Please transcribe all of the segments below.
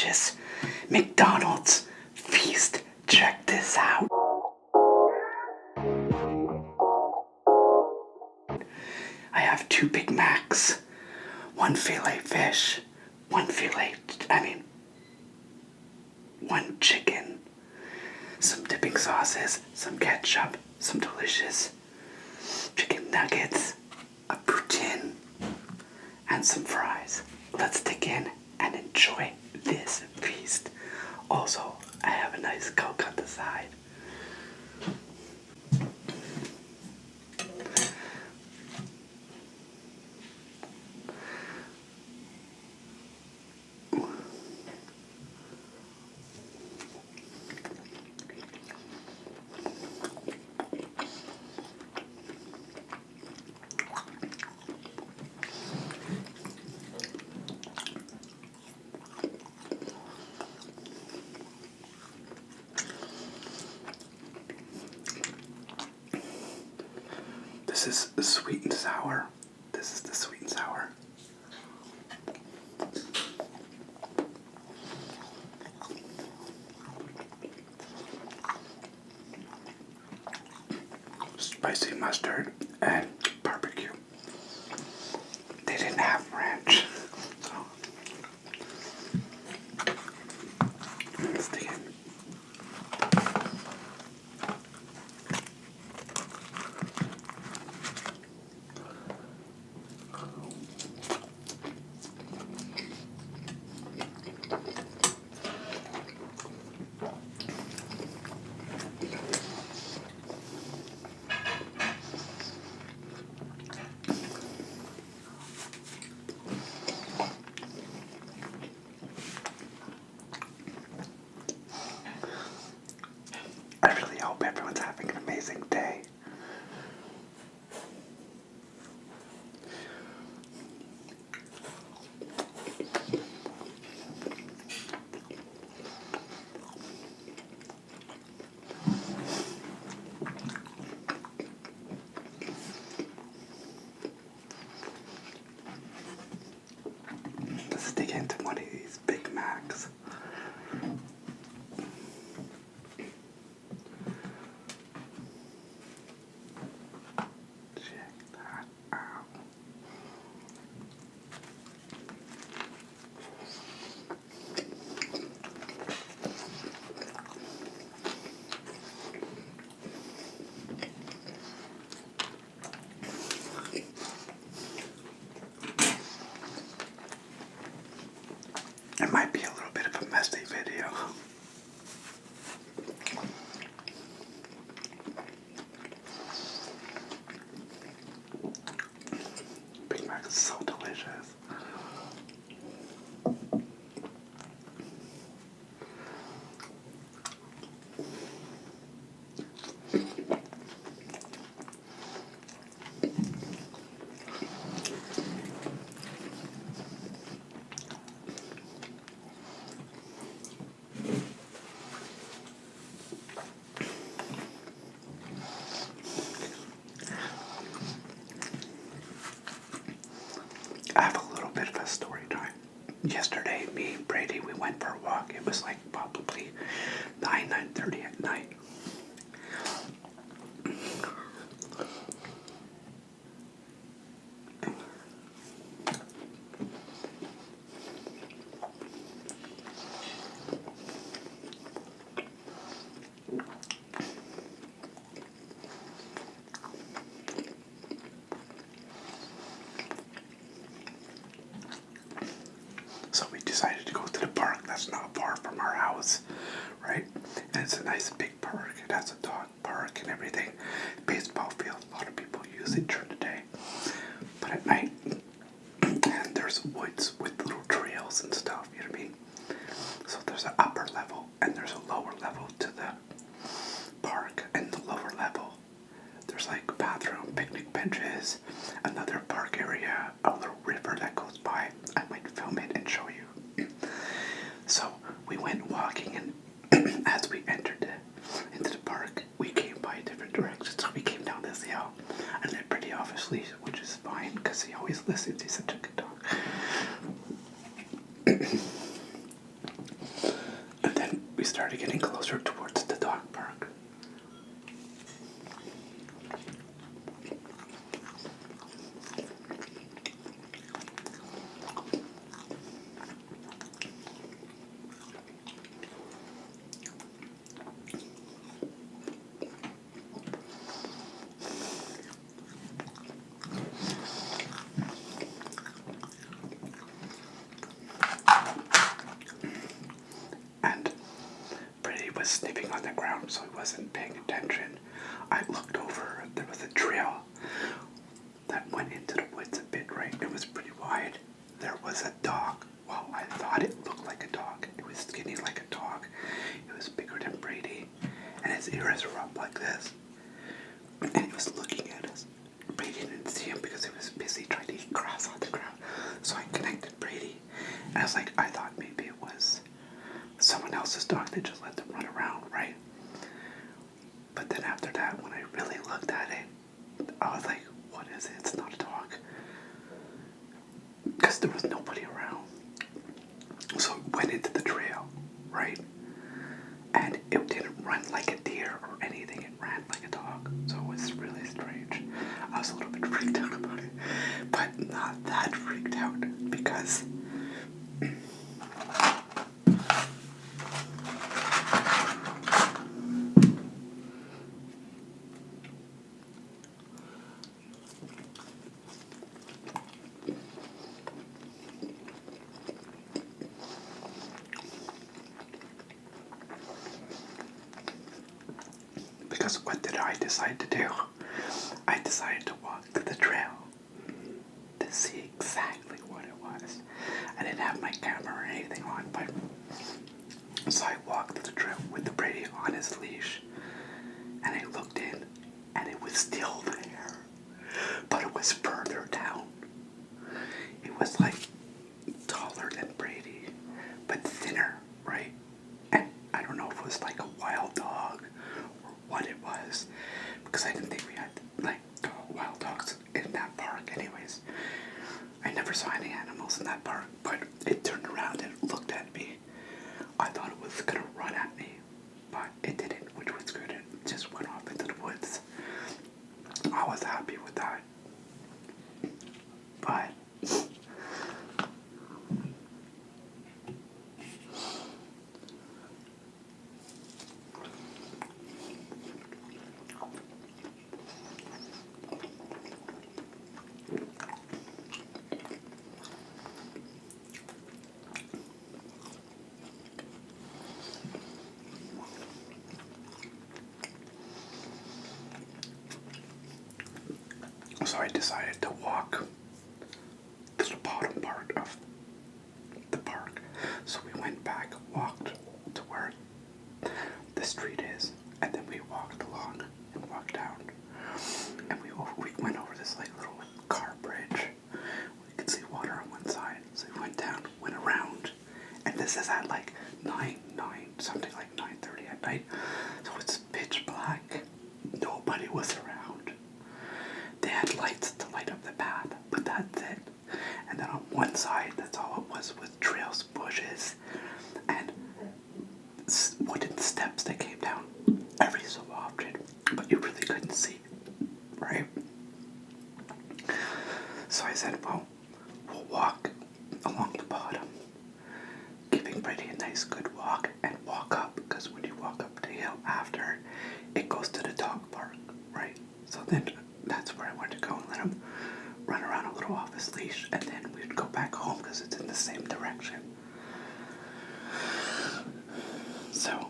delicious McDonald's feast. Check this out. I have 2 Big Macs, 1 filet fish, 1 chicken, some dipping sauces, some ketchup, some delicious chicken nuggets, a poutine, and some fries. Let's dig in and enjoy this feast. Also, I have a nice Coke on the side. This is the sweet and sour. This is the sweet and sour. Spicy mustard and barbecue. They didn't have ranch, so let's dig in. I really hope everyone's having an amazing day. Let's dig into one of these Big Macs. Check that out. It might be a little bit of a messy video. Big Mac is so delicious. I have a little bit of a story time. Yesterday, me and Brady, we went for a walk. It was like probably 9:30 at night. So we decided to go to the park that's not far from our house, right? And it's a nice big park. It has a dog park and everything. Baseball field. A lot of people use it during the day. But at night, and there's woods with little trails and stuff, you know what I mean? So there's an upper level and there's a lower level to the park. And the lower level, there's like a bathroom, picnic benches, another park area, a little river that goes by. I might film it and show you. So we went walking, and as we entered into the park, we came by different directions. So we came down this hill, and then pretty obviously, which is fine because he always listens. He's such a good dog. started getting closer towards the dog park. And Brady was sniffing on the ground, so he wasn't paying attention. I looked over, there was a trail that went into the woods a bit, right? It was pretty wide. There was a dog. Well, I thought it looked like a dog. It was skinny like a dog. It was bigger than Brady. And his ears were up like this. And he was looking at us. Brady didn't see him because he was busy trying to eat grass on the ground. So I connected Brady. And I was like, I thought maybe it was someone else's dog. They just let them run around, right? But then after that, when I really looked at it, I was like, what is it? It's not a dog. Because there was nobody around. So it went into the trail, right? And it didn't run like a deer or anything. It ran like a dog. So it was really strange. I was a little bit freaked out about it. But not that freaked out because what did I decide to do? I decided to walk to the trail to see exactly what it was. I didn't have my camera or anything on, but so I walked to the trail with the Brady on his leash, and I looked in, and it was still there, but it was further down. It was like taller than Brady, but thinner, right? And I don't know if it was like a wild dog or what it was, because I didn't think we had like wild dogs in that park anyways. I never saw any animals in that park, but it turned around and looked at me. I thought it was gonna run at me, but it didn't, which was good. It just went off into the woods. I was happy with that. But so I decided to walk to the bottom part of the park. So we went back, walked to where the street is, and then we walked along and walked down. And we went over this like little car bridge. We could see water on one side. So we went down, went around, and this is at like 9, something like 9:30 at night. So it's pitch black. Nobody was around. They had lights to light up the path, but that's it. And then on one side, that's all it was trails, bushes, and wooden steps that came down every so often, but you really couldn't see, right? So I said, well, we'll walk along the bottom, giving Brady a nice good walk, and walk up, because when you walk up the hill after, it goes to the dog park, right? So then that's where I wanted to go and let him run around a little off his leash, and then we'd go back home because it's in the same direction. So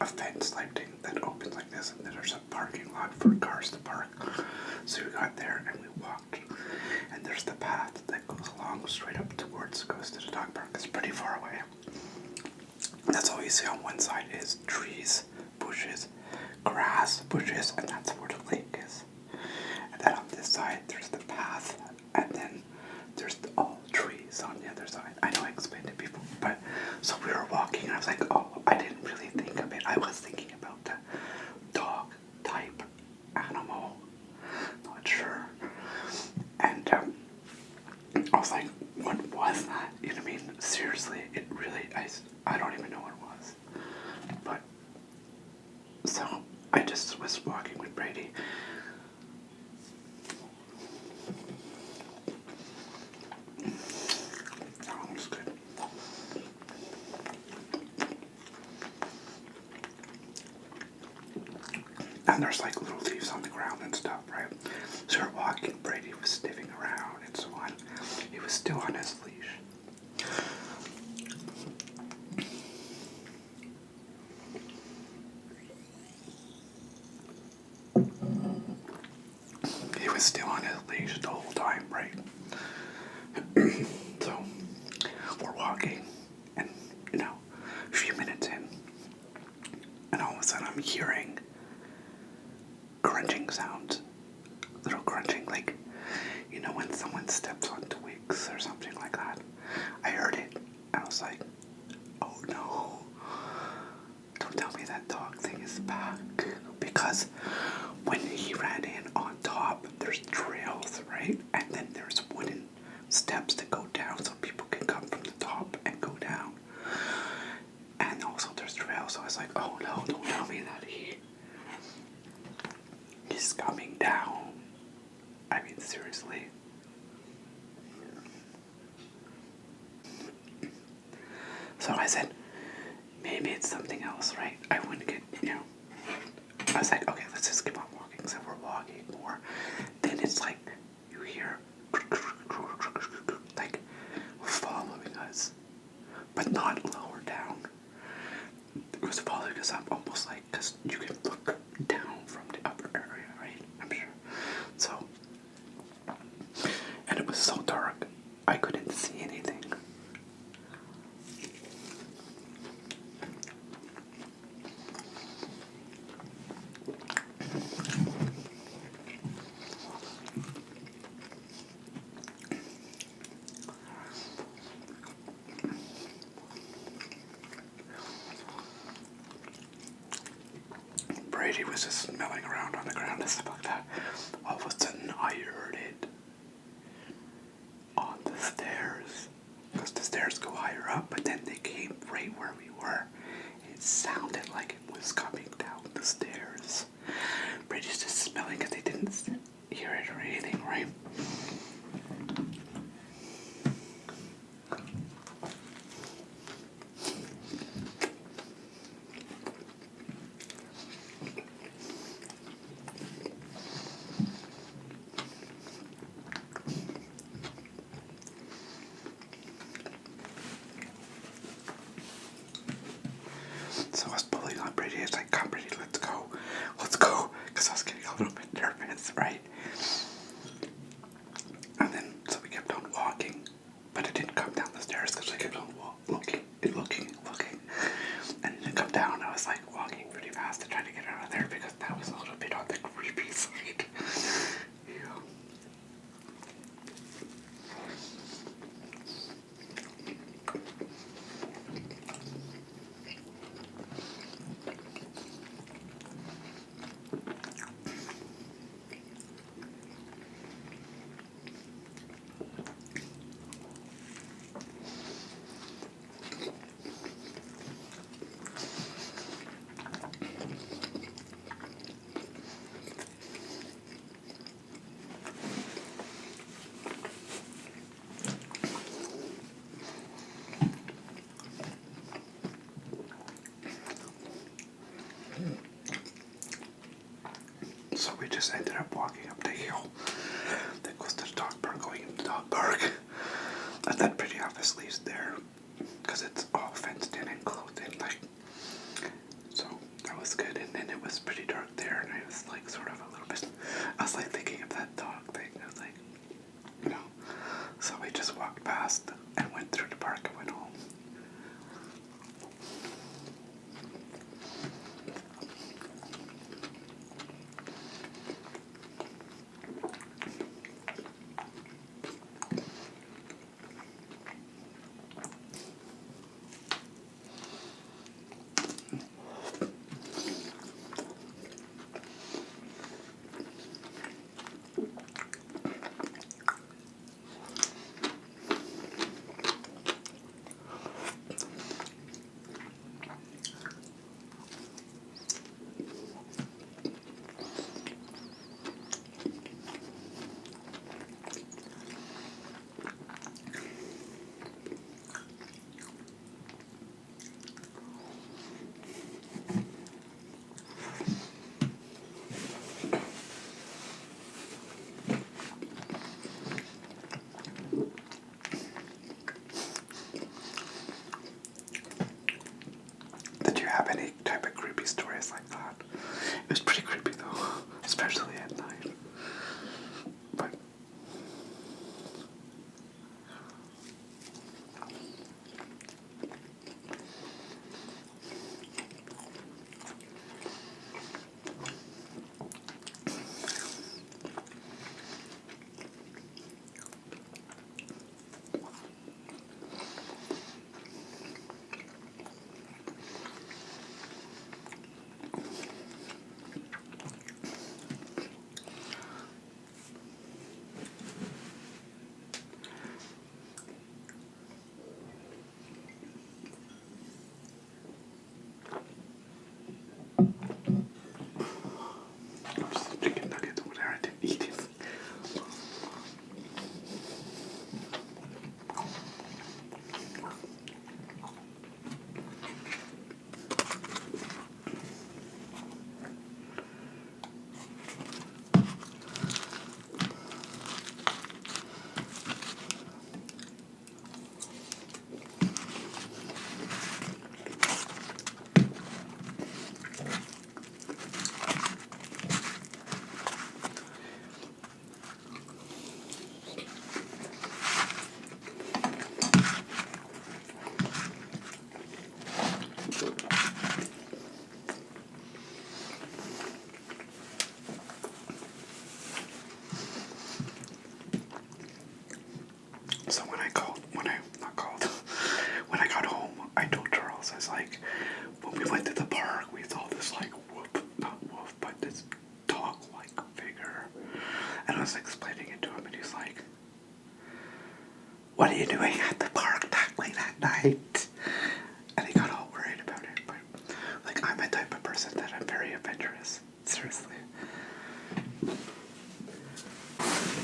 a fence type thing that opens like this, and then there's a parking lot for cars to park. So we got there and we walked, and there's the path that goes along straight up goes to the dog park. It's pretty far away. And that's all you see on one side is trees, bushes, grass, bushes, and that's where the lake is. And then on this side there's the path, and then there's all trees on the other side. I know I explained it before, but so we were walking and I was like, oh, I didn't really think of it. I was thinking about the dog type animal, not sure. And I was like, what was that? You know what I mean? Seriously, it really, I don't even know what it was. But, so, I just was walking with Brady. Oh, it was good. And there's like little leaves on the ground and stuff, right? So we're walking, Brady was sniffing around and so on. He was still on his leash. He was still on his leash the whole time, right? So we're walking, and a few minutes in, and all of a sudden I'm hearing crunching sounds. Little crunching, like, when someone steps on twigs or something like that. I heard it, and I was like, oh no, don't tell me that dog thing is back. Because when he ran in on top, there's trails, right? And then there's wooden steps that go down so people can come from the top and go down. And also there's trails, so I was like, oh no, don't tell me that he's coming down. I mean, seriously. So I said, maybe it's something else, right? I wouldn't get, I was like, okay, let's just keep on walking. So we're walking more. Then it's like, you hear, like, following us, but not lower down. It was following us up almost like, because you can look down from the upper area, right? I'm sure. So, and it was so dark, I couldn't see anything. Brady was just smelling around on the ground and stuff like that. All of a sudden, I heard it on the stairs. Because the stairs go higher up, but then they came right where we were. It sounded like it was coming down the stairs. Brady's just smelling because they didn't hear it or anything, right? So I was pulling on Brady. It's like, come Brady, let's go. Let's go. Because I was getting a little bit nervous, right? And then, so we kept on walking. But it didn't come down the stairs because I kept on looking. And it didn't come down. I was like walking pretty fast to try to get out of there because that was a little bit on the creepy side. Yeah. So we just ended up walking up the hill that goes to the dog park, going into the dog park. And that pretty obviously is there because it's all fenced in and closed in, like. So then it was pretty dark there, and I was like sort of a little bit, I was like thinking of that dog thing. I was like, you know, so we just walked past and went through the park and went home. Did you have any type of creepy stories like that? It was pretty creepy though, especially at night. But just chicken nuggets over there, I didn't eat it. So when I got home, I told Charles, I was like, when we went to the park, we saw this like not wolf, but this dog-like figure. And I was explaining it to him, and he's like, what are you doing at the park that late at night? And he got all worried about it, but like I'm a type of person that I'm very adventurous, seriously.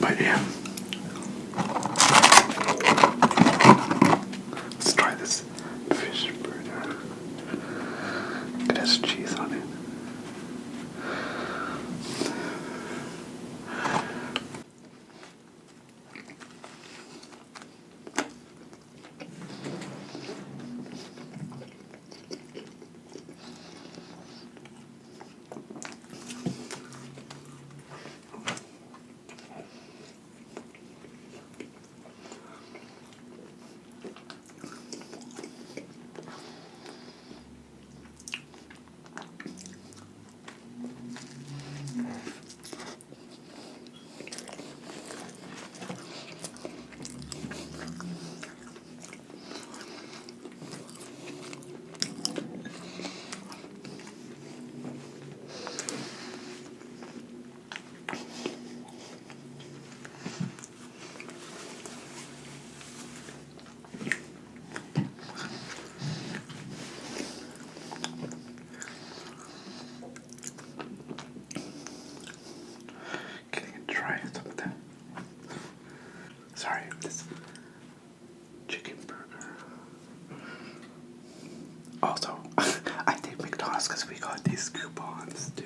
But yeah. Let's try this fish burger. It has cheese on it. Try some of that. Sorry, this chicken burger. Also, I think McDonald's because we got these coupons too.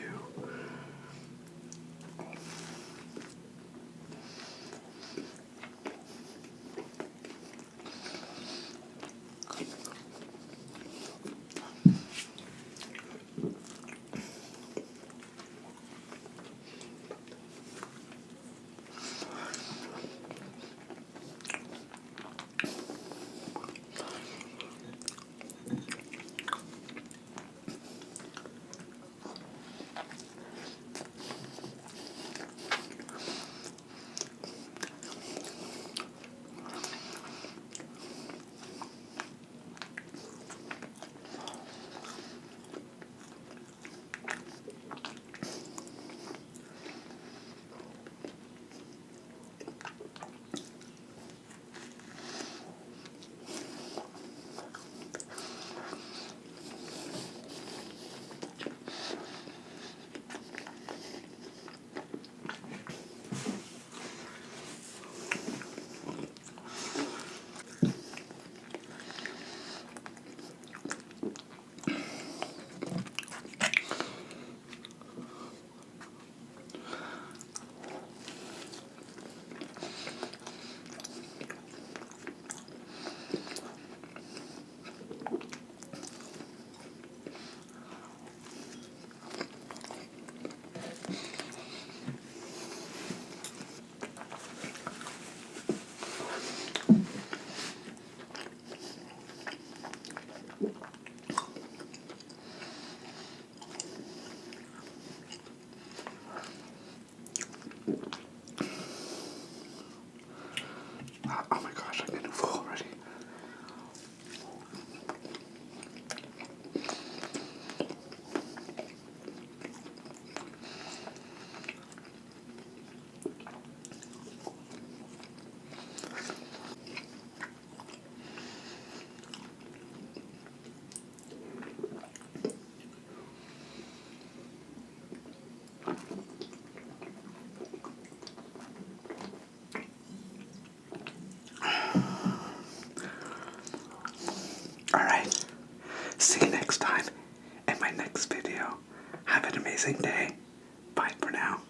next video. Have an amazing day. Bye for now.